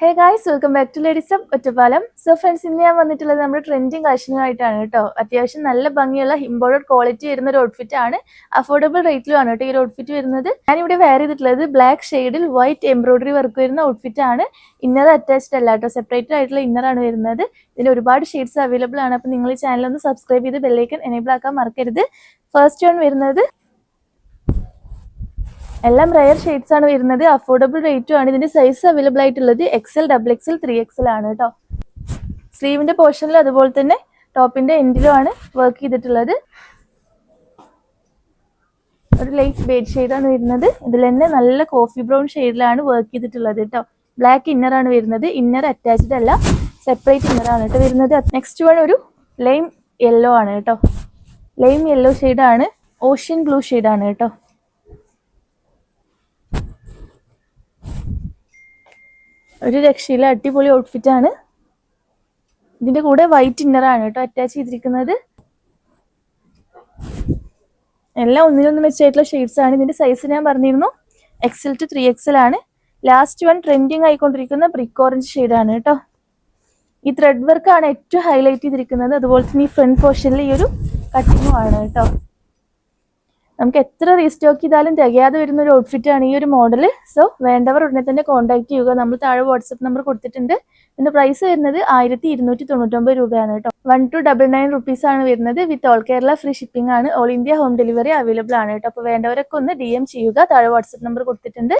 Hey guys, welcome back to ladies of Ottappalam. So friends, ഇന്ന് ഞാൻ വന്നിട്ടുള്ളത് നമ്മുടെ ട്രെൻഡിങ് കളക്ഷനുമായിട്ടാണ് കേട്ടോ. അത്യാവശ്യം നല്ല ഭംഗിയുള്ള ഇമ്പോർട്ടഡ് ക്വാളിറ്റി വരുന്ന ഒരു ഔട്ട്ഫിറ്റ് ആണ്. അഫോർഡബിൾ റേറ്റിലുമാണ് കേട്ടോ ഈ ഒരു ഔട്ട്ഫിറ്റ് വരുന്നത്. ഞാനിവിടെ വെയർ ചെയ്തിട്ടുള്ളത് ബ്ലാക്ക് ഷെയ്ഡിൽ വൈറ്റ് എംബ്രോയിഡറി വർക്ക് വരുന്ന ഔട്ട്ഫിറ്റ് ആണ്. ഇന്നർ അറ്റാച്ച്ഡ് അല്ല കേട്ടോ, സെപ്പറേറ്റഡ് ആയിട്ടുള്ള ഇന്നർ ആണ് വരുന്നത്. ഇതിന് ഒരുപാട് ഷെയ്ഡ്സ് അവൈലബിൾ ആണ്. അപ്പോൾ നിങ്ങൾ ഈ ചാനൽ ഒന്ന് സബ്സ്ക്രൈബ് ചെയ്ത് ബെല്ലൈക്കൺ എനേബിൾ ആക്കാൻ മറക്കരുത്. ഫസ്റ്റ് വൺ വരുന്നത് എല്ലാം റയർ ഷെയ്ഡ്സ് ആണ് വരുന്നത്. അഫോർഡബിൾ റേറ്റും ആണ്. ഇതിന്റെ സൈസ് അവൈലബിൾ ആയിട്ടുള്ളത് XL, XXL, 3XL ആണ് കേട്ടോ. സ്ലീവിന്റെ പോർഷനിൽ അതുപോലെ തന്നെ ടോപ്പിന്റെ എൻഡിലും ആണ് വർക്ക് ചെയ്തിട്ടുള്ളത്. ഒരു ലൈറ്റ് ബേജ് ഷെയ്ഡാണ് വരുന്നത്. ഇതിൽ തന്നെ നല്ല കോഫി ബ്രൗൺ ഷെയ്ഡിലാണ് വർക്ക് ചെയ്തിട്ടുള്ളത് കേട്ടോ. ബ്ലാക്ക് ഇന്നർ ആണ് വരുന്നത്. ഇന്നർ അറ്റാച്ച്ഡ് അല്ല, സെപ്പറേറ്റ് ഇന്നർ ആണ് കേട്ടോ വരുന്നത്. നെക്സ്റ്റ് വൺ ഒരു ലൈം യെല്ലോ ആണ് കേട്ടോ. ലൈം യെല്ലോ ഷെയ്ഡാണ്, ഓഷ്യൻ ബ്ലൂ ഷെയ്ഡാണ് കേട്ടോ. ഒരു രക്ഷയിലെ അടിപൊളി ഔട്ട്ഫിറ്റ് ആണ്. ഇതിന്റെ കൂടെ വൈറ്റ് ഇന്നർ ആണ് കേട്ടോ അറ്റാച്ച് ചെയ്തിരിക്കുന്നത്. എല്ലാം ഒന്നിനൊന്നും വെച്ചായിട്ടുള്ള ഷെയ്ഡ്സ് ആണ്. ഇതിന്റെ സൈസ് ഞാൻ പറഞ്ഞിരുന്നു, XL to 3XL ആണ്. ലാസ്റ്റ് വൺ ട്രെൻഡിങ് ആയിക്കൊണ്ടിരിക്കുന്ന ബ്രിക്ക് ഓറഞ്ച് ഷെയ്ഡാണ് കേട്ടോ. ഈ ത്രെഡ് വർക്ക് ആണ് ഏറ്റവും ഹൈലൈറ്റ് ചെയ്തിരിക്കുന്നത്. അതുപോലെ തന്നെ ഈ ഫ്രണ്ട് പോർഷനിൽ ഈ ഒരു കട്ടിങ്ങും ആണ് കേട്ടോ. നമുക്ക് എത്ര റീസ്റ്റോക്ക് ചെയ്താലും തികയാതെ വരുന്ന ഒരു ഔട്ട്ഫിറ്റ് ആണ് ഈ ഒരു മോഡൽ. സോ വേണ്ടവർ ഉടനെ തന്നെ കോൺടാക്ട് ചെയ്യുക. നമ്മൾ താഴെ വാട്സപ്പ് നമ്പർ കൊടുത്തിട്ടുണ്ട്. ഇതിന്റെ പ്രൈസ് വരുന്നത് 1299 രൂപയാണ് കേട്ടോ. 1299 റുപ്പീസ് ആണ് വരുന്നത്. With all Kerala free shipping ആണ്. All India home delivery available ആണ് കേട്ടോ. അപ്പോൾ വേണ്ടവരൊക്കെ ഒന്ന് DM ചെയ്യുക. താഴെ വാട്സപ്പ് നമ്പർ കൊടുത്തിട്ടുണ്ട്.